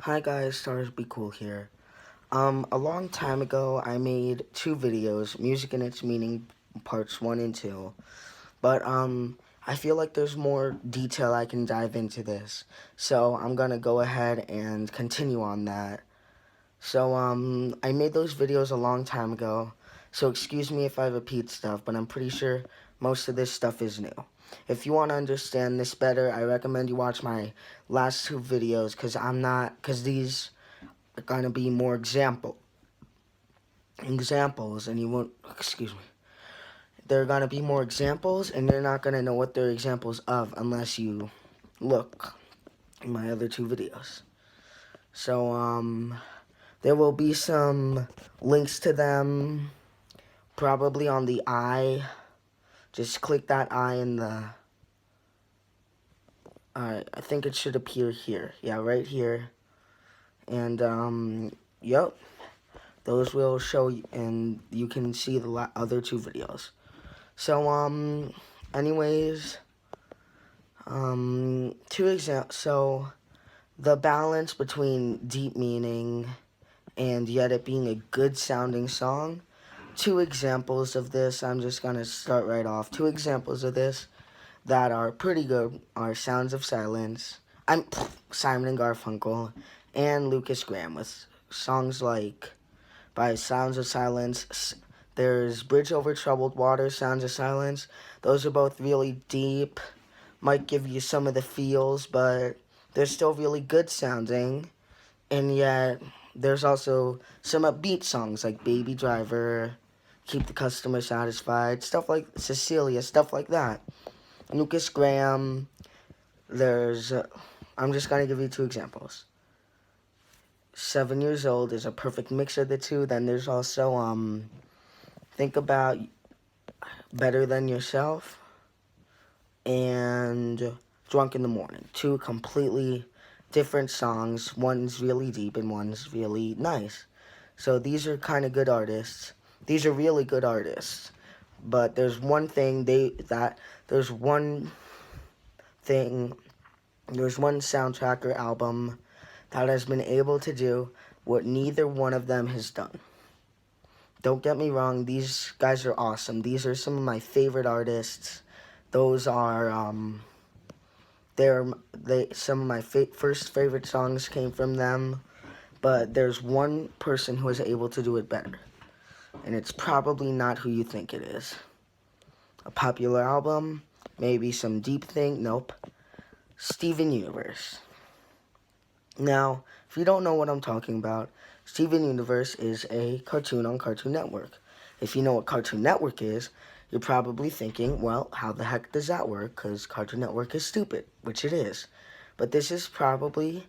Hi guys, Stars Be Cool here. A long time ago I made two videos, Music and Its Meaning parts 1 and 2. But I feel like there's more detail I can dive into this. So I'm gonna go ahead and continue on that. So I made those videos a long time ago. So excuse me if I repeat stuff, but I'm pretty sure most of this stuff is new. If you want to understand this better, I recommend you watch my last two videos because these gonna be more examples, and you won't. Excuse me. There are gonna be more examples, and you're not gonna know what they're examples of unless you look in my other two videos. So there will be some links to them, probably on the eye. Just click that eye in the. Alright, I think it should appear here. Yeah, right here. And yep. Those will show you, and you can see the other two videos. So, anyways, two examples. So, the balance between deep meaning and yet it being a good sounding song. Two examples of this, I'm just gonna start right off. Two examples of this that are pretty good are Sounds of Silence, Simon and Garfunkel, and Lucas Graham with songs like by Sounds of Silence. There's Bridge Over Troubled Water, Sounds of Silence. Those are both really deep, might give you some of the feels, but they're still really good sounding. And yet, there's also some upbeat songs like Baby Driver, Keep the Customer Satisfied, stuff like Cecilia, stuff like that. Lucas Graham, I'm just going to give you two examples. 7 Years Old is a perfect mix of the two. Then there's also, Think About Better Than Yourself and Drunk in the Morning. Two completely different songs. One's really deep and one's really nice. So these are kind of good artists. These are really good artists. But there's one thing there's one soundtrack or album that has been able to do what neither one of them has done. Don't get me wrong, these guys are awesome. These are some of my favorite artists. Those are some of my first favorite songs came from them. But there's one person who is able to do it better, and it's probably not who you think it is. A popular album, maybe some deep thing. Nope. Steven Universe. Now, if you don't know what I'm talking about, Steven Universe is a cartoon on Cartoon Network. If you know what Cartoon Network is, you're probably thinking, well, how the heck does that work? Because Cartoon Network is stupid, which it is. But this is probably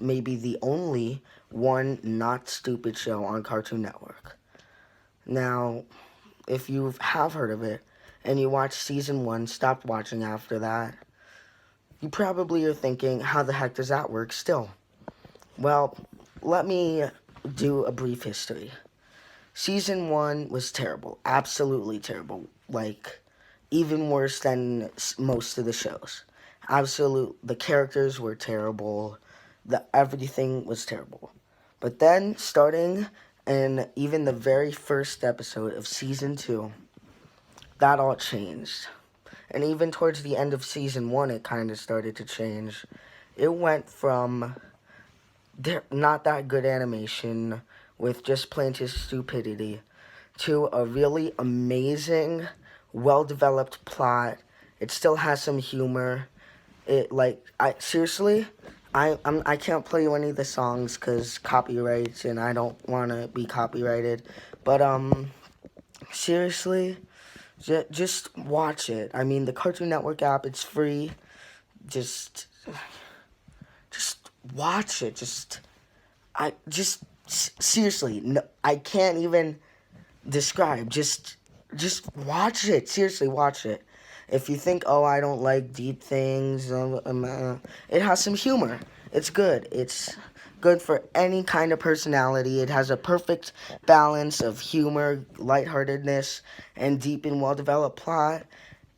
maybe the only one not stupid show on Cartoon Network. Now, if you have heard of it, and you watched season 1, stopped watching after that, you probably are thinking, how the heck does that work still? Well, let me do a brief history. Season 1 was terrible. Absolutely terrible. Like, even worse than most of the shows. The characters were terrible. Everything was terrible. But then, starting in even the very first episode of Season 2, that all changed. And even towards the end of Season 1, it kind of started to change. It went from not that good animation with just plain just stupidity to a really amazing, well-developed plot. It still has some humor. I can't play you any of the songs because copyrights, and I don't want to be copyrighted. But seriously, just watch it. I mean, the Cartoon Network app, it's free. Just watch it. Seriously, no, I can't even describe. Just watch it. Seriously, watch it. If you think, oh, I don't like deep things, it has some humor. It's good. It's good for any kind of personality. It has a perfect balance of humor, lightheartedness, and deep and well-developed plot.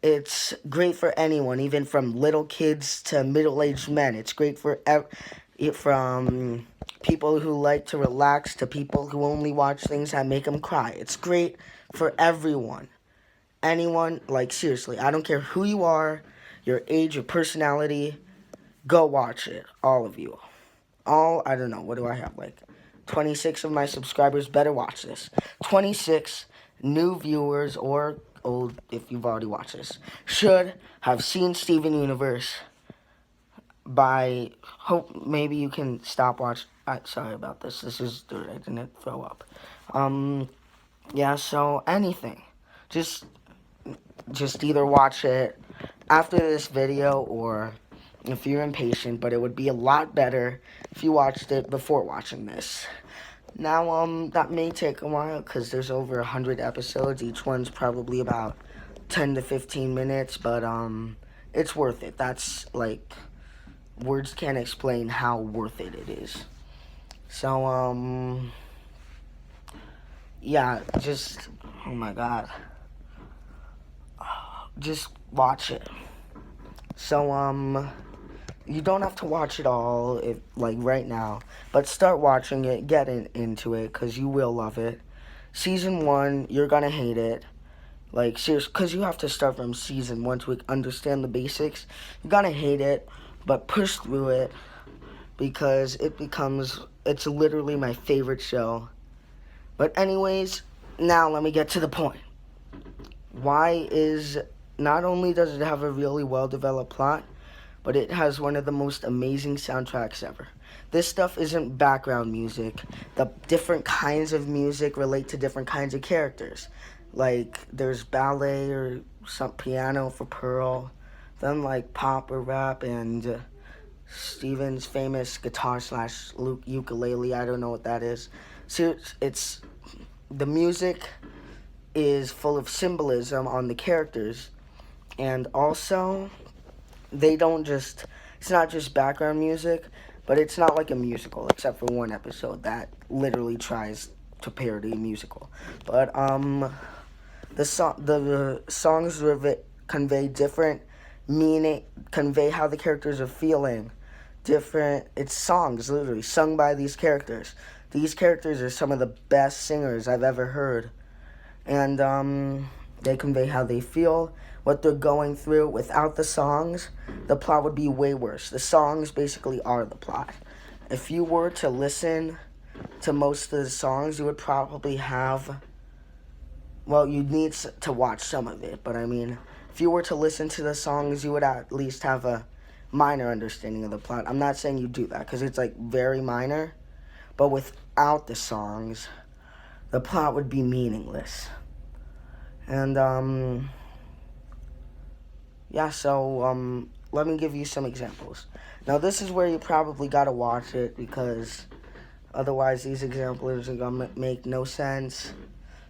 It's great for anyone, even from little kids to middle-aged men. It's great for from people who like to relax to people who only watch things that make them cry. It's great for everyone. Anyone, like seriously, I don't care who you are, your age, your personality, go watch it. All of you. I don't know, what do I have? Like 26 of my subscribers better watch this. 26 new viewers or old, if you've already watched this, should have seen Steven Universe by, hope, maybe you can stop watch. Sorry about this. This is dirt. I didn't throw up. Yeah, so anything. Just either watch it after this video or if you're impatient, but it would be a lot better if you watched it before watching this. Now, that may take a while because there's over 100 episodes. Each one's probably about 10 to 15 minutes, but, it's worth it. That's, like, words can't explain how worth it is. So, yeah, just, oh my god. Just watch it. So, you don't have to watch it all, like, right now. But start watching it, get into it, because you will love it. Season 1, you're going to hate it. Like, seriously, because you have to start from Season 1 to understand the basics. You're going to hate it, but push through it, because it's literally my favorite show. But anyways, now let me get to the point. Not only does it have a really well-developed plot, but it has one of the most amazing soundtracks ever. This stuff isn't background music. The different kinds of music relate to different kinds of characters. Like, there's ballet or some piano for Pearl, then like pop or rap, and Steven's famous guitar / ukulele, I don't know what that is. So the music is full of symbolism on the characters, and also it's not just background music, but it's not like a musical, except for one episode that literally tries to parody a musical. But, the songs convey different meaning, convey how the characters are feeling. It's songs, literally, sung by these characters. These characters are some of the best singers I've ever heard. And, they convey how they feel, what they're going through. Without the songs, the plot would be way worse. The songs basically are the plot. If you were to listen to most of the songs, you would probably have, well, you'd need to watch some of it, but I mean, if you were to listen to the songs, you would at least have a minor understanding of the plot. I'm not saying you do that, because it's, like, very minor, but without the songs, the plot would be meaningless. And, yeah, so, let me give you some examples. Now, this is where you probably gotta watch it, because otherwise these examples are gonna make no sense.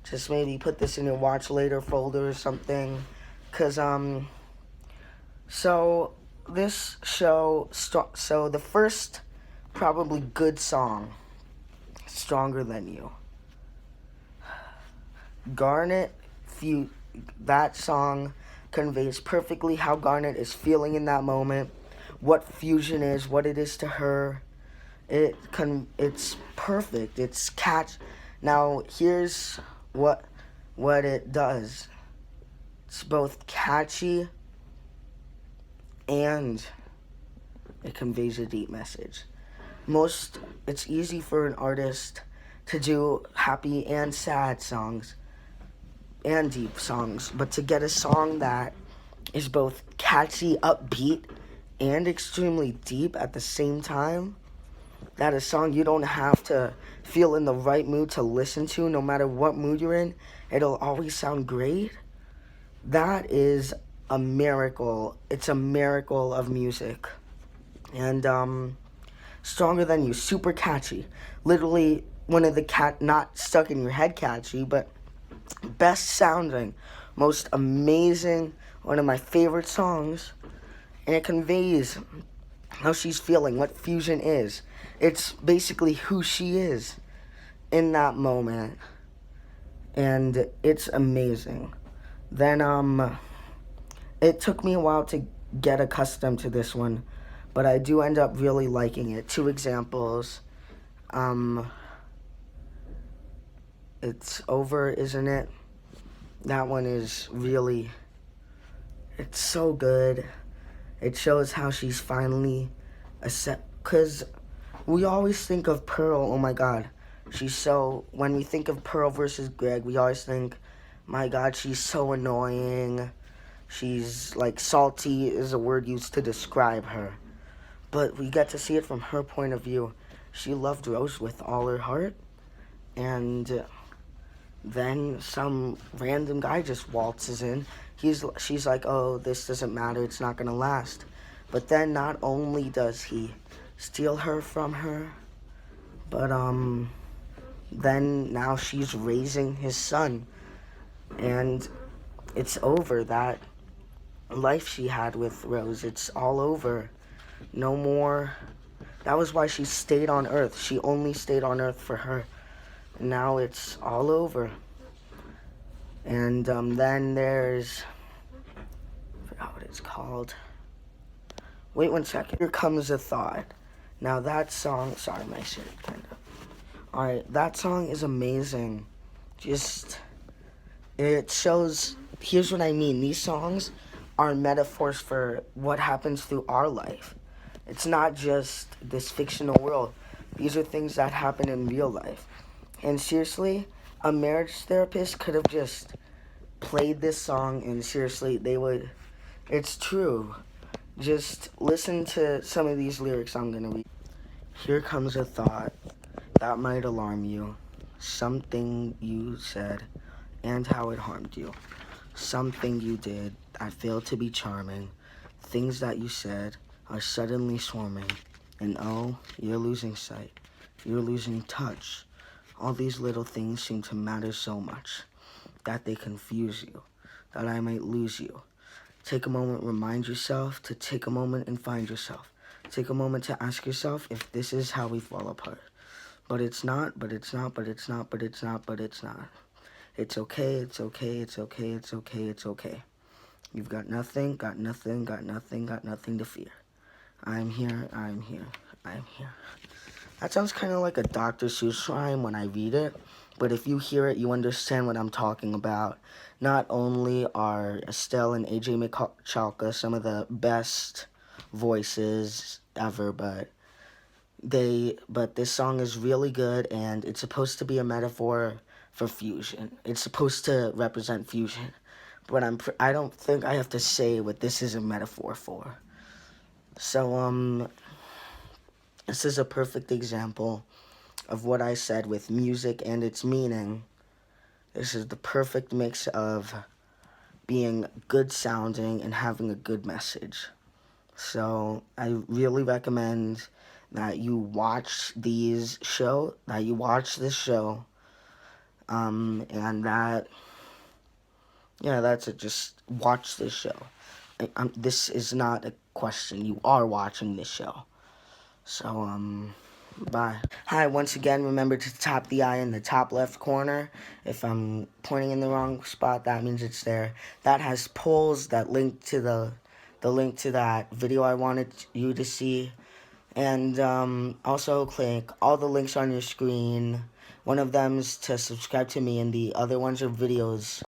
Just maybe put this in your watch later folder or something, because, so this show, so the first probably good song, Stronger Than You. Garnet, that song conveys perfectly how Garnet is feeling in that moment, what fusion is, what it is to her. It's perfect. It's catch. Now here's what it does. It's both catchy and it conveys a deep message. It's easy for an artist to do happy and sad songs and deep songs, but to get a song that is both catchy, upbeat, and extremely deep at the same time, that a song you don't have to feel in the right mood to listen to, no matter what mood you're in, it'll always sound great. That is a miracle. It's a miracle of music. And, Stronger Than You, super catchy. Literally one of the not stuck in your head catchy, but best sounding, most amazing, one of my favorite songs, and it conveys how she's feeling, what fusion is. It's basically who she is in that moment, and it's amazing. Then, It took me a while to get accustomed to this one, but I do end up really liking it. Two examples. Um, it's over, isn't it? That one is really, it's so good. It shows how she's finally because we always think of Pearl, oh my god, when we think of Pearl versus Greg, we always think, my god, she's so annoying. She's like salty is a word used to describe her. But we get to see it from her point of view. She loved Rose with all her heart, and then some random guy just waltzes in. She's like, oh, this doesn't matter, it's not gonna last. But then not only does he steal her from her, but then now she's raising his son, and it's over. That life she had with Rose, it's all over. No more. That was why she stayed on Earth. She only stayed on Earth for her. Now it's all over. And then there's, I forgot what it's called. Wait 1 second. Here Comes a Thought. Now that song, sorry, my shit kind of. Alright, that song is amazing. It shows, here's what I mean. These songs are metaphors for what happens through our life. It's not just this fictional world. These are things that happen in real life. And seriously, a marriage therapist could have just played this song, and seriously, it's true. Just listen to some of these lyrics I'm gonna read. Here comes a thought that might alarm you. Something you said and how it harmed you. Something you did that failed to be charming. Things that you said are suddenly swarming. And oh, you're losing sight. You're losing touch. All these little things seem to matter so much that they confuse you, that I might lose you. Take a moment, remind yourself to take a moment and find yourself. Take a moment to ask yourself if this is how we fall apart. But it's not, but it's not, but it's not, but it's not, but it's not. It's okay, it's okay, it's okay, it's okay, it's okay. You've got nothing, got nothing, got nothing, got nothing to fear. I'm here, I'm here, I'm here. That sounds kind of like a Dr. Seuss rhyme when I read it, but if you hear it, you understand what I'm talking about. Not only are Estelle and AJ Michalka some of the best voices ever, but this song is really good, and it's supposed to be a metaphor for fusion. It's supposed to represent fusion, but I don't think I have to say what this is a metaphor for. So this is a perfect example of what I said with music and its meaning. This is the perfect mix of being good sounding and having a good message. So I really recommend that you watch this show, and that's it. Just watch this show. This is not a question. You are watching this show. So, bye. Hi, once again, remember to tap the eye in the top left corner. If I'm pointing in the wrong spot, that means it's there. That has polls that link to the link to that video I wanted you to see. And also click all the links on your screen. One of them is to subscribe to me, and the other ones are videos